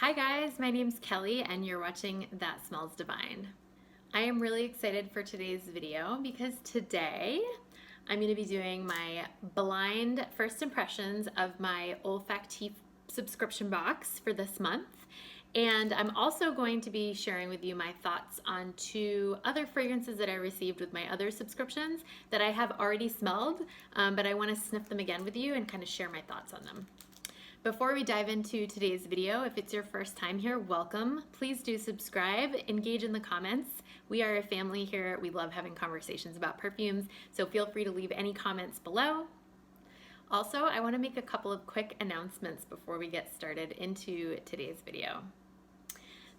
Hi guys, my name's Kelly and you're watching That Smells Divine. I am really excited for today's video because today I'm going to be doing my blind first impressions of my olfactif subscription box for this month. And I'm also going to be sharing with you my thoughts on two other fragrances that I received with my other subscriptions that I have already smelled, but I want to sniff them again with you and kind of share my thoughts on them. Before we dive into today's video, if it's your first time here, welcome. Please do subscribe, engage in the comments. We are a family here. We love having conversations about perfumes, so feel free to leave any comments below. Also, I want to make a couple of quick announcements before we get started into today's video.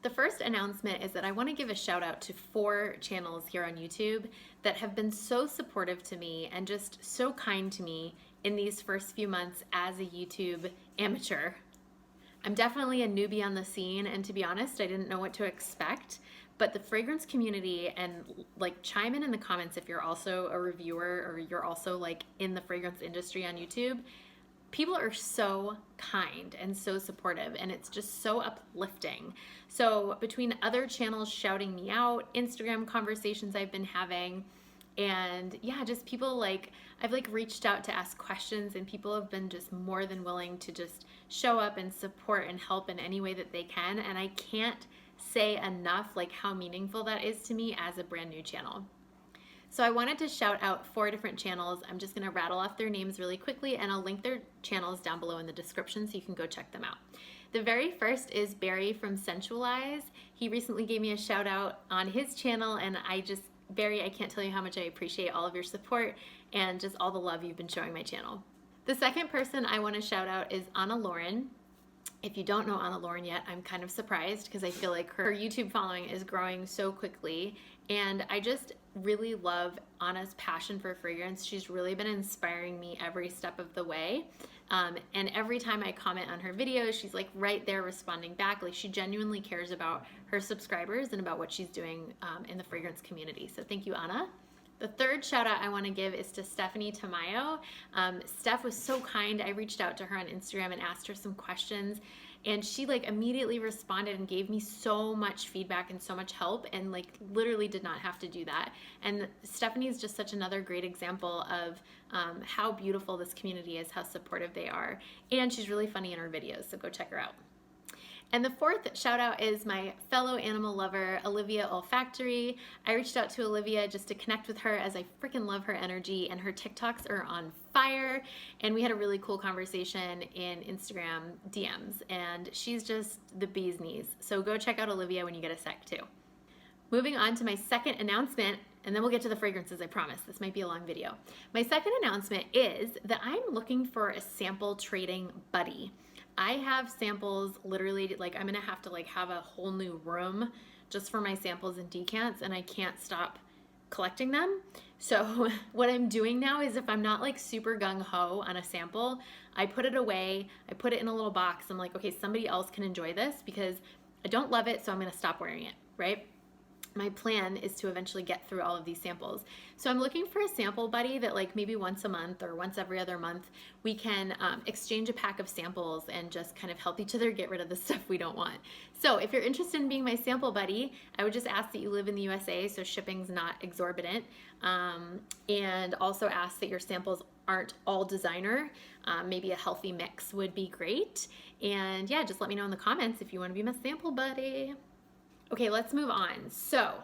The first announcement is that I want to give a shout out to 4 channels here on YouTube that have been so supportive to me and just so kind to me in these first few months as a YouTube amateur. I'm definitely a newbie on the scene, and to be honest, I didn't know what to expect, but the fragrance community, and chime in the comments if you're also a reviewer or you're also in the fragrance industry on YouTube. People are so kind and so supportive, and it's just so uplifting. So between other channels shouting me out, Instagram conversations I've been having, and yeah, just people I've reached out to ask questions, and people have been just more than willing to just show up and support and help in any way that they can. And I can't say enough how meaningful that is to me as a brand new channel. So I wanted to shout out 4 different channels. I'm just gonna rattle off their names really quickly, and I'll link their channels down below in the description so you can go check them out. The very first is Barry from Sensualize. He recently gave me a shout out on his channel, and Barry, I can't tell you how much I appreciate all of your support and just all the love you've been showing my channel. The second person I want to shout out is Anna Lauren. If you don't know Anna Lauren yet, I'm kind of surprised because I feel like her YouTube following is growing so quickly, and I just really love Anna's passion for fragrance. She's really been inspiring me every step of the way, and every time I comment on her videos, she's right there responding back. She genuinely cares about her subscribers and about what she's doing in the fragrance community. So thank you, Anna. The third shout out I want to give is to Stephanie Tamayo. Steph was so kind. I reached out to her on Instagram and asked her some questions, and she immediately responded and gave me so much feedback and so much help, and literally did not have to do that. And Stephanie is just such another great example of how beautiful this community is, how supportive they are, and she's really funny in her videos, so go check her out. And the fourth shout out is my fellow animal lover, Olivia Olfactory. I reached out to Olivia just to connect with her, as I freaking love her energy, and her TikToks are on fire. And we had a really cool conversation in Instagram DMs, and she's just the bee's knees. So go check out Olivia when you get a sec too. Moving on to my second announcement, and then we'll get to the fragrances, I promise. This might be a long video. My second announcement is that I'm looking for a sample trading buddy. I have samples literally, I'm gonna have to have a whole new room just for my samples and decants, and I can't stop collecting them. So what I'm doing now is, if I'm not super gung-ho on a sample, I put it away, I put it in a little box. I'm okay, somebody else can enjoy this because I don't love it, so I'm gonna stop wearing it, right? My plan is to eventually get through all of these samples. So I'm looking for a sample buddy that maybe once a month or once every other month, we can exchange a pack of samples and just kind of help each other get rid of the stuff we don't want. So if you're interested in being my sample buddy, I would just ask that you live in the USA, so shipping's not exorbitant, and also ask that your samples aren't all designer. Maybe a healthy mix would be great. And yeah, just let me know in the comments if you want to be my sample buddy. Okay, let's move on. So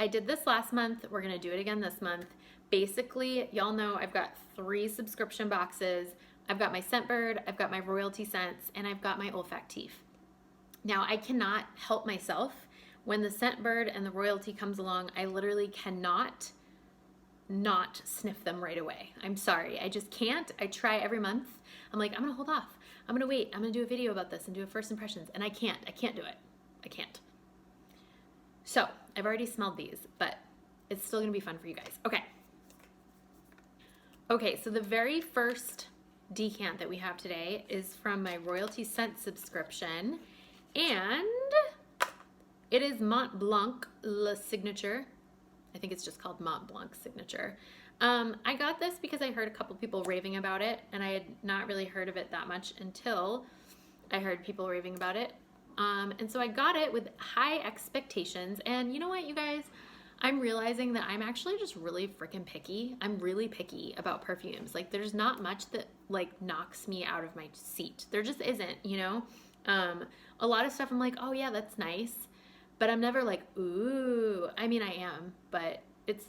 I did this last month. We're gonna do it again this month. Basically, y'all know I've got 3 subscription boxes. I've got my Scentbird, I've got my Royalty Scents, and I've got my Olfactif. Now, I cannot help myself. When the Scentbird and the Royalty comes along, I literally cannot not sniff them right away. I'm sorry, I just can't. I try every month. I'm I'm gonna hold off. I'm gonna wait. I'm gonna do a video about this and do a first impressions, and I can't do it. I can't. So I've already smelled these, but it's still gonna be fun for you guys. Okay, so the very first decant that we have today is from my Royalty Scent subscription, and it is Montblanc Signature. I think it's just called Montblanc Signature. I got this because I heard a couple people raving about it, and I had not really heard of it that much until I heard people raving about it And so I got it with high expectations. And you know what, you guys? I'm realizing that I'm actually just really freaking picky. I'm really picky about perfumes. Like, there's not much that like knocks me out of my seat. There just isn't, you know? A lot of stuff I'm like, oh yeah, that's nice. But I'm never like, ooh. I mean, I am, but it's,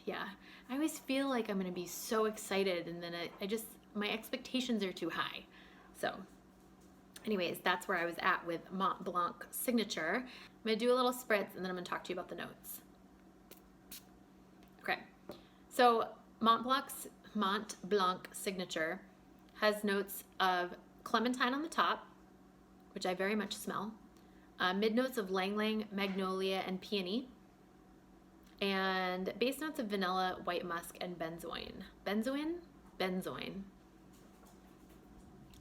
yeah. I always feel like I'm going to be so excited, and then I just, my expectations are too high. So anyways, that's where I was at with Montblanc Signature. I'm going to do a little spritz, and then I'm going to talk to you about the notes. Okay, so Montblanc Signature has notes of clementine on the top, which I very much smell, mid notes of ylang ylang, magnolia, and peony, and base notes of vanilla, white musk, and benzoin. Benzoin.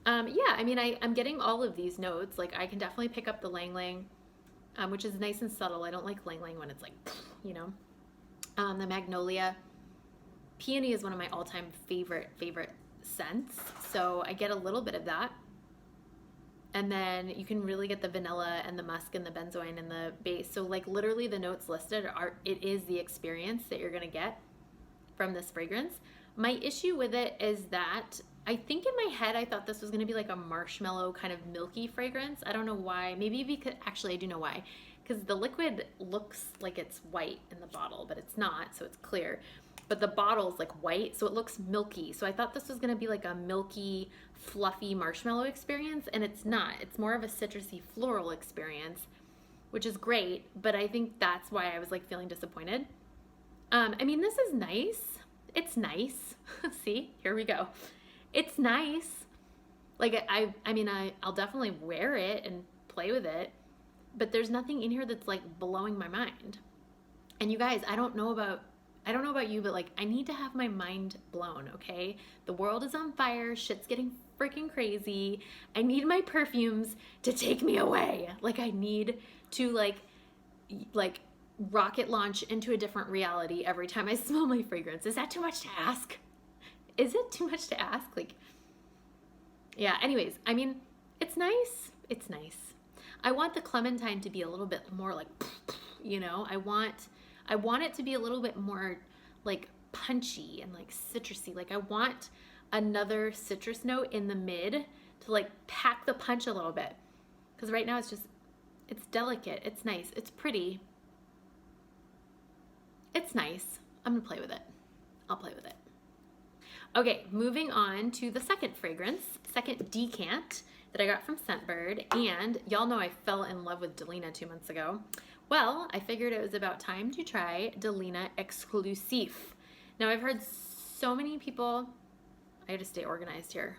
Yeah, I mean, I'm getting all of these notes. Like, I can definitely pick up the ylang ylang, which is nice and subtle. I don't like ylang ylang when it's like, you know. The magnolia. Peony is one of my all-time favorite scents. So I get a little bit of that. And then you can really get the vanilla and the musk and the benzoin and the base. So like literally the notes listed are, it is the experience that you're gonna get from this fragrance. My issue with it is that I think in my head I thought this was gonna be like a marshmallow kind of milky fragrance. I don't know why. Maybe because, actually I do know why. Because the liquid looks like it's white in the bottle, but it's not, so it's clear. But the bottle's like white, so it looks milky. So I thought this was gonna be like a milky, fluffy marshmallow experience, and it's not. It's more of a citrusy floral experience, which is great, but I think that's why I was like feeling disappointed. I mean, this is nice. It's nice. See, here we go. It's nice. Like, I mean, I'll definitely wear it and play with it, but there's nothing in here that's like blowing my mind. And you guys, I don't know about you, but like, I need to have my mind blown, okay? The world is on fire, shit's getting freaking crazy. I need my perfumes to take me away. Like, I need to like rocket launch into a different reality every time I smell my fragrance. Is that too much to ask? Is it too much to ask? Like, yeah, anyways, I mean, it's nice. It's nice. I want the clementine to be a little bit more like, you know, I want it to be a little bit more like punchy and like citrusy. Like, I want another citrus note in the mid to like pack the punch a little bit. Because right now it's just, it's delicate. It's nice. It's pretty. It's nice. I'm gonna play with it. I'll play with it. Okay, moving on to the second fragrance, second decant that I got from Scentbird. And y'all know I fell in love with Delina 2 months ago. Well, I figured it was about time to try Delina Exclusif. Now, I've heard so many people, I have to stay organized here.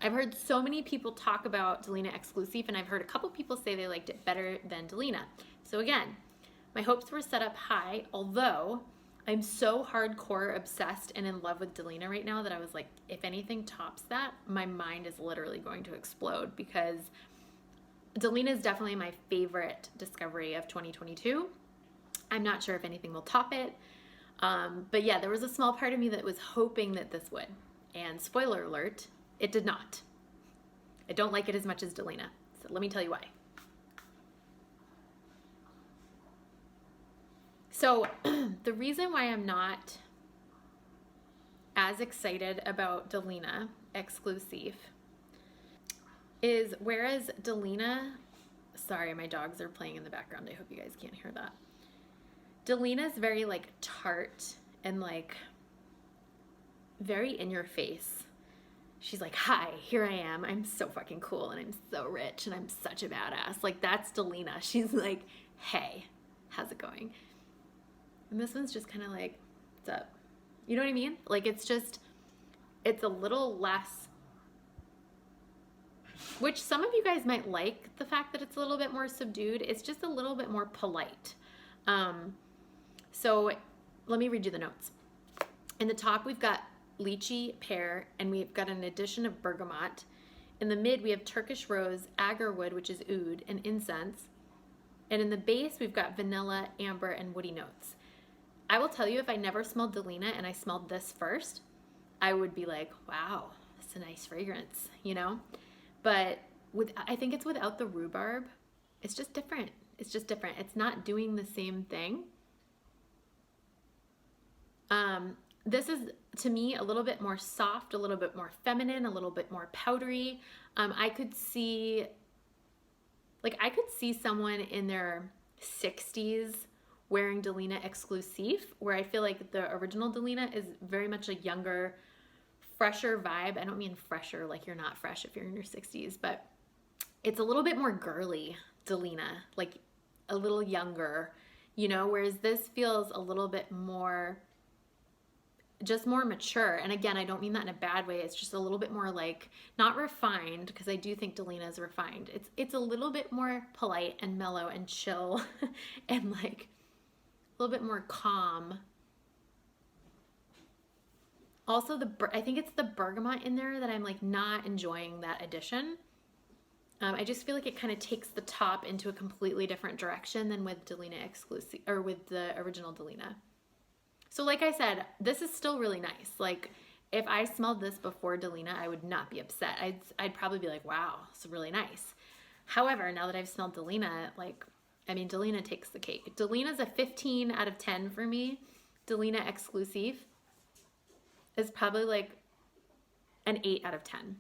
I've heard so many people talk about Delina Exclusif, and I've heard a couple people say they liked it better than Delina. So again, my hopes were set up high, although I'm so hardcore obsessed and in love with Delina right now that I was like, if anything tops that, my mind is literally going to explode, because Delina is definitely my favorite discovery of 2022. I'm not sure if anything will top it. But yeah, there was a small part of me that was hoping that this would. And spoiler alert, it did not. I don't like it as much as Delina. So let me tell you why. So the reason why I'm not as excited about Delina Exclusif is, whereas Delina, sorry, my dogs are playing in the background. I hope you guys can't hear that. Delina is very like tart and like very in your face. She's like, hi, here I am. I'm so fucking cool and I'm so rich and I'm such a badass. Like, that's Delina. She's like, hey, how's it going? And this one's just kind of like, what's up? You know what I mean? Like, it's just, it's a little less, which some of you guys might like the fact that it's a little bit more subdued. It's just a little bit more polite. So let me read you the notes. In the top, we've got lychee, pear, and we've got an addition of bergamot. In the mid, we have Turkish rose, agarwood, which is oud, and incense. And in the base, we've got vanilla, amber, and woody notes. I will tell you, if I never smelled Delina and I smelled this first, I would be like, wow, that's a nice fragrance, you know? But I think it's without the rhubarb. It's just different. It's just different. It's not doing the same thing. This is, to me, a little bit more soft, a little bit more feminine, a little bit more powdery. I could see someone in their 60s wearing Delina Exclusif, where I feel like the original Delina is very much a younger, fresher vibe. I don't mean fresher like you're not fresh if you're in your 60s, but it's a little bit more girly Delina, like a little younger, you know, whereas this feels a little bit more, just more mature. And again, I don't mean that in a bad way. It's just a little bit more like, not refined, because I do think Delina is refined. It's a little bit more polite and mellow and chill and like a little bit more calm. Also, I think it's the bergamot in there that I'm like not enjoying that addition. I just feel like it kind of takes the top into a completely different direction than with Delina Exclusif, or with the original Delina. So like I said, this is still really nice. Like if I smelled this before Delina, I would not be upset. I'd probably be like, wow, it's really nice. However, now that I've smelled Delina, like, I mean, Delina takes the cake. Delina's a 15 out of 10 for me. Delina Exclusif is probably like an 8 out of 10.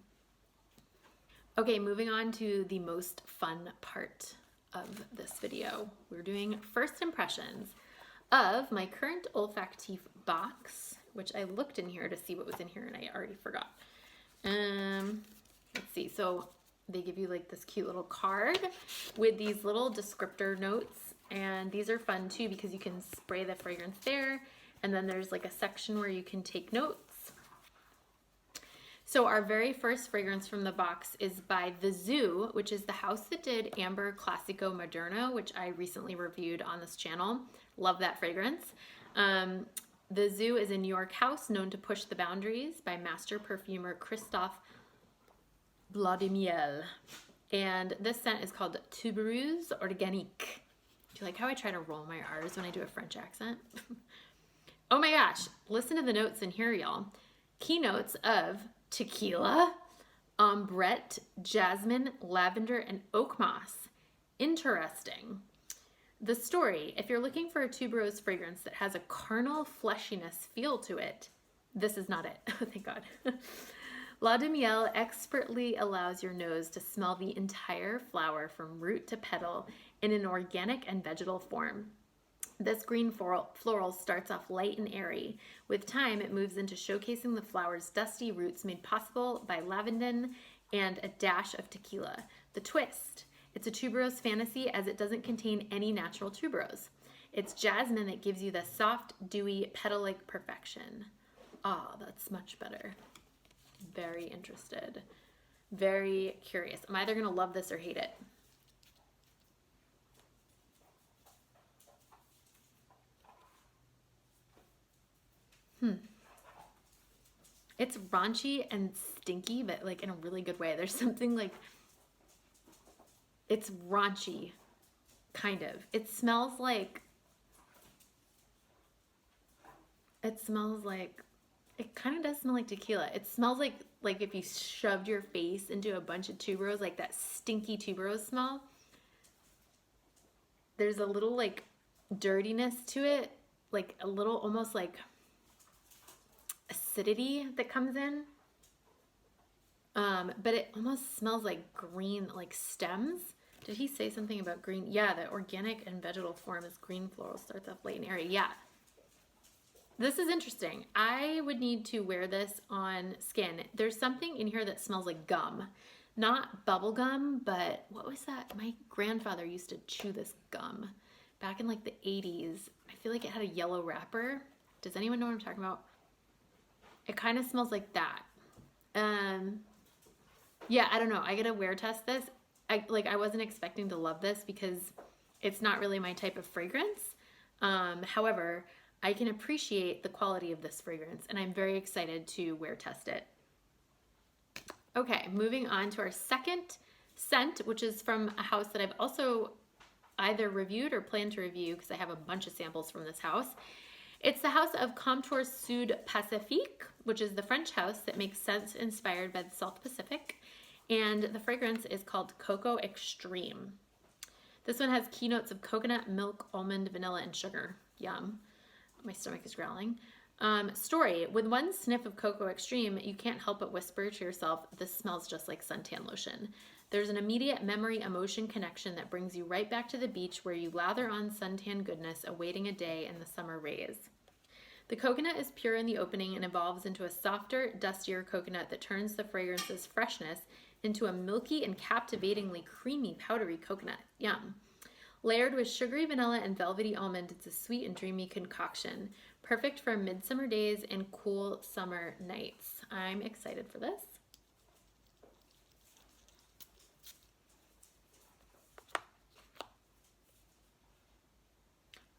Okay, moving on to the most fun part of this video. We're doing first impressions of my current olfactif box, which I looked in here to see what was in here and I already forgot. Let's see. So they give you like this cute little card with these little descriptor notes, and these are fun too because you can spray the fragrance there, and then there's like a section where you can take notes. So our very first fragrance from the box is by The Zoo, which is the house that did Amber Classico Moderno, which I recently reviewed on this channel. Love that fragrance. The Zoo is a New York house known to push the boundaries by master perfumer Christophe Brodie. And this scent is called Tubereuse Organique. Do you like how I try to roll my R's when I do a French accent? Oh my gosh, listen to the notes in here, y'all. Keynotes of tequila, ambrette, jasmine, lavender, and oak moss. Interesting. The story, if you're looking for a tuberose fragrance that has a carnal fleshiness feel to it, this is not it. Thank God. La de Miel expertly allows your nose to smell the entire flower from root to petal in an organic and vegetal form. This green floral starts off light and airy. With time, it moves into showcasing the flower's dusty roots made possible by lavender and a dash of tequila. The twist: it's a tuberose fantasy as it doesn't contain any natural tuberose. It's jasmine that gives you the soft, dewy, petal-like perfection. Ah, that's much better. Very interested. Very curious. I'm either going to love this or hate it. It's raunchy and stinky, but like in a really good way. There's something like, it's raunchy, kind of. It smells like, it kind of does smell like tequila. It smells like if you shoved your face into a bunch of tuberose, like that stinky tuberose smell. There's a little like dirtiness to it, like a little almost like acidity that comes in, but it almost smells like green, like stems. Did he say something about green? Yeah, the organic and vegetal form is green floral, starts off light and airy. Yeah, this is interesting. I would need to wear this on skin. There's something in here that smells like gum, not bubble gum, but what was that? My grandfather used to chew this gum back in like the 80s. I feel like it had a yellow wrapper. Does anyone know what I'm talking about? It kind of smells like that. Yeah, I don't know. I gotta wear test this. I wasn't expecting to love this because it's not really my type of fragrance. However, I can appreciate the quality of this fragrance, and I'm very excited to wear test it. Okay, moving on to our second scent, which is from a house that I've also either reviewed or plan to review because I have a bunch of samples from this house. It's the house of Comptoir Sud Pacifique, which is the French house that makes scents inspired by the South Pacific. And the fragrance is called Coco Extreme. This one has keynotes of coconut, milk, almond, vanilla, and sugar. Yum. My stomach is growling. Story. With one sniff of Cocoa Extreme, you can't help but whisper to yourself, this smells just like suntan lotion. There's an immediate memory-emotion connection that brings you right back to the beach where you lather on suntan goodness, awaiting a day in the summer rays. The coconut is pure in the opening and evolves into a softer, dustier coconut that turns the fragrance's freshness into a milky and captivatingly creamy, powdery coconut. Yum. Layered with sugary vanilla and velvety almond, it's a sweet and dreamy concoction. Perfect for midsummer days and cool summer nights. I'm excited for this.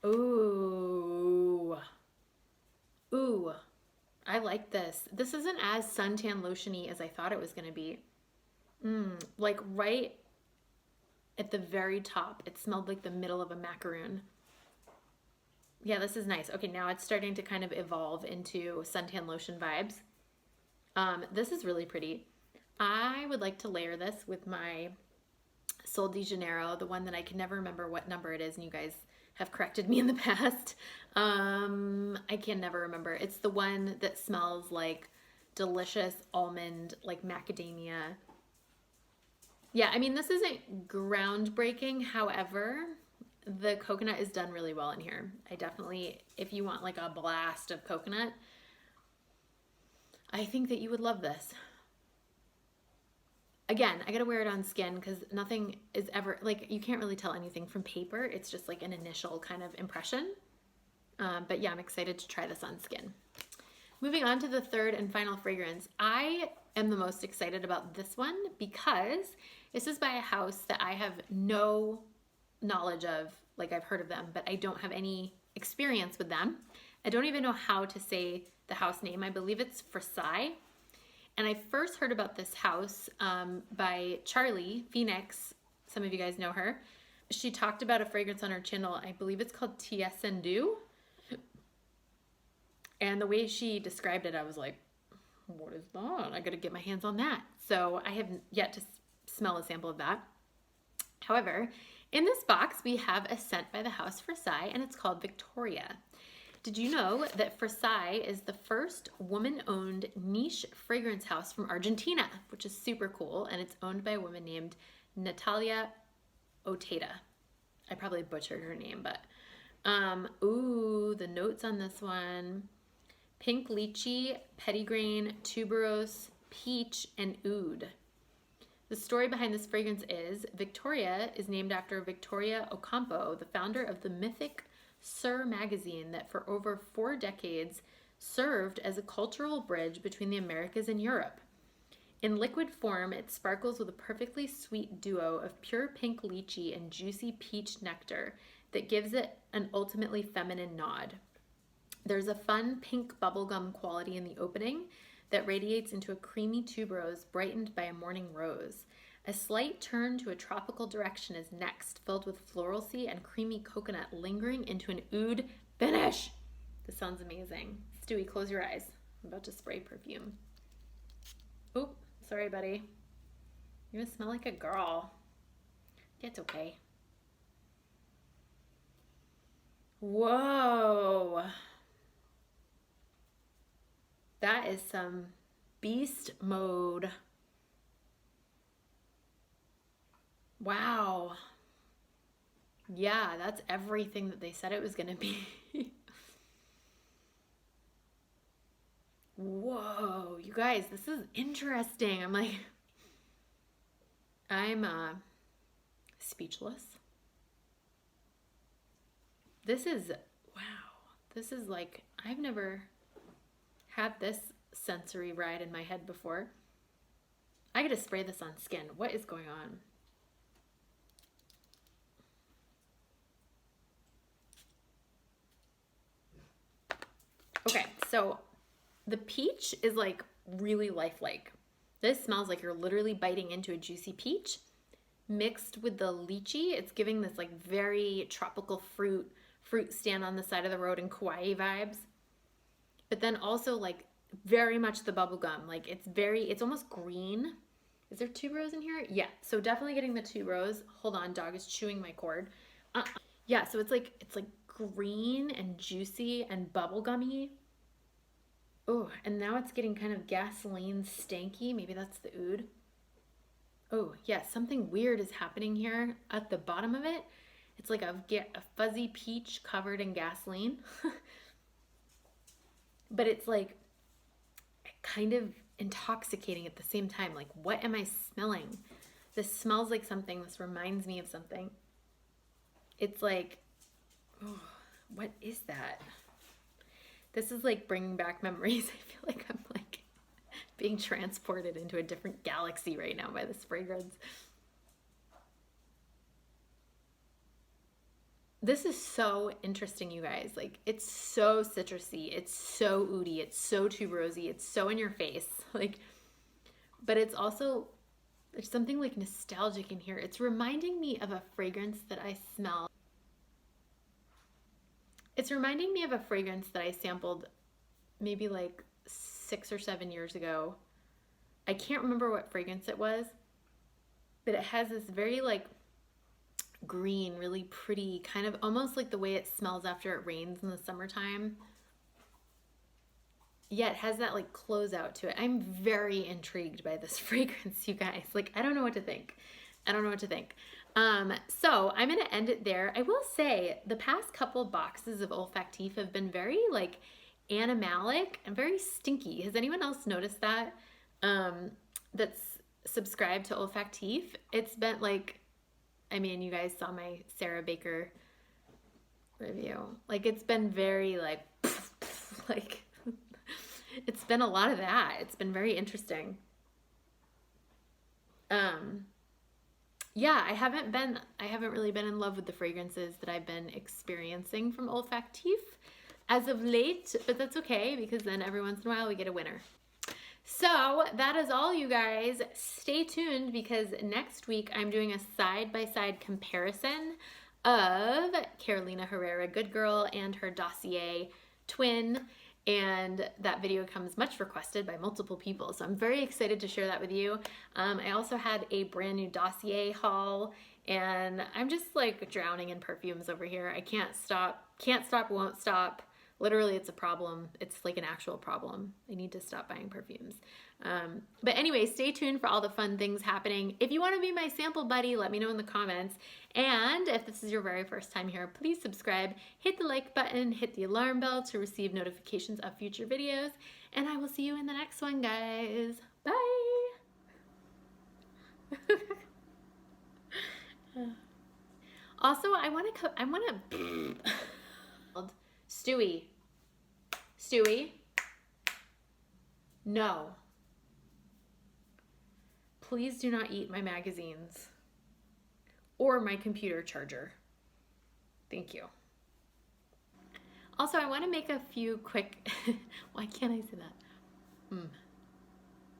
Ooh. Ooh. I like this. This isn't as suntan lotion-y as I thought it was going to be. Like right at the very top, it smelled like the middle of a macaroon. Yeah, this is nice. Okay, now it's starting to kind of evolve into suntan lotion vibes. This is really pretty. I would like to layer this with my Sol de Janeiro, the one that I can never remember what number it is, and you guys have corrected me in the past. I can never remember. It's the one that smells like delicious almond, like macadamia. Yeah, I mean, this isn't groundbreaking. However, the coconut is done really well in here. I definitely, if you want like a blast of coconut, I think that you would love this. Again, I gotta wear it on skin because nothing is ever, like, you can't really tell anything from paper. It's just like an initial kind of impression. But yeah, I'm excited to try this on skin. Moving on to the third and final fragrance. I am the most excited about this one because this is by a house that I have no knowledge of. Like, I've heard of them, but I don't have any experience with them. I don't even know how to say the house name. I believe it's Frassai. And I first heard about this house by Charlie Phoenix. Some of you guys know her. She talked about a fragrance on her channel. I believe it's called Tiessendu. And the way she described it, I was like, what is that? I gotta get my hands on that. So I have yet to smell a sample of that. However, in this box, we have a scent by the house Frassai, and it's called Victoria. Did you know that Frassai is the first woman-owned niche fragrance house from Argentina, which is super cool, and it's owned by a woman named Natalia Oteda. I probably butchered her name, but ooh, the notes on this one. Pink lychee, petitgrain, tuberose, peach, and oud. The story behind this fragrance is Victoria is named after Victoria Ocampo, the founder of the mythic Sir magazine that for over 4 decades served as a cultural bridge between the Americas and Europe. In liquid form, it sparkles with a perfectly sweet duo of pure pink lychee and juicy peach nectar that gives it an ultimately feminine nod. There's a fun pink bubblegum quality in the opening that radiates into a creamy tuberose brightened by a morning rose. A slight turn to a tropical direction is next, filled with floralcy and creamy coconut lingering into an oud finish. This sounds amazing. Stewie, close your eyes. I'm about to spray perfume. Oh, sorry, buddy. You're gonna smell like a girl. It's okay. Whoa. That is some beast mode. Wow. Yeah, that's everything that they said it was gonna be. Whoa, you guys, this is interesting. I'm speechless. This is, wow. This is like, I've never had this sensory ride in my head before. I gotta spray this on skin. What is going on? Okay, so the peach is like really lifelike. This smells like you're literally biting into a juicy peach mixed with the lychee. It's giving this like very tropical fruit stand on the side of the road and Kauai vibes. But then also like very much the bubble gum. Like it's almost green, Is there tuberose in here? Yeah, so definitely getting the tuberose. Hold on, dog is chewing my cord. Yeah, so it's like green and juicy and bubblegummy. Oh, and now it's getting kind of gasoline stanky. Maybe that's the oud. Oh, yeah, something weird is happening here at the bottom of it. It's like a fuzzy peach covered in gasoline. But it's like kind of intoxicating at the same time. Like, what am I smelling? This smells like something. This reminds me of something. It's like, oh, what is that? This is like bringing back memories. I feel like I'm like being transported into a different galaxy right now by this fragrance. This is so interesting, you guys. Like, it's so citrusy, it's so oudy, it's so tuberosy, it's so in your face. Like, but it's also, there's something like nostalgic in here. It's reminding me of a fragrance that I smell. It's reminding me of a fragrance that I sampled maybe like 6 or 7 years ago. I can't remember what fragrance it was, but it has this very like green, really pretty, kind of almost like the way it smells after it rains in the summertime. Yeah, it has that like closeout to it. I'm very intrigued by this fragrance, you guys. Like, I don't know what to think. I don't know what to think. So I'm gonna end it there. I will say the past couple boxes of Olfactif have been very like animalic and very stinky. Has anyone else noticed that? That's subscribed to Olfactif? It's been like, I mean, you guys saw my Sarah Baker review. Like, it's been very like, like, it's been a lot of that. It's been very interesting. Yeah, I haven't really been in love with the fragrances that I've been experiencing from Olfactif as of late, but that's okay because then every once in a while we get a winner. So that is all, you guys. Stay tuned because next week I'm doing a side-by-side comparison of Carolina Herrera Good Girl and her Dossier twin, and that video comes much requested by multiple people, so I'm very excited to share that with you. I also had a brand new Dossier haul, and I'm just like drowning in perfumes over here. I can't stop, won't stop. Literally, it's a problem. It's like an actual problem. I need to stop buying perfumes. But anyway, stay tuned for all the fun things happening. If you want to be my sample buddy, let me know in the comments. And if this is your very first time here, please subscribe, hit the like button, hit the alarm bell to receive notifications of future videos. And I will see you in the next one, guys. Bye. Also, I want to Stewie, no. Please do not eat my magazines or my computer charger. Thank you. Also, I want to make a few quick, why can't I say that?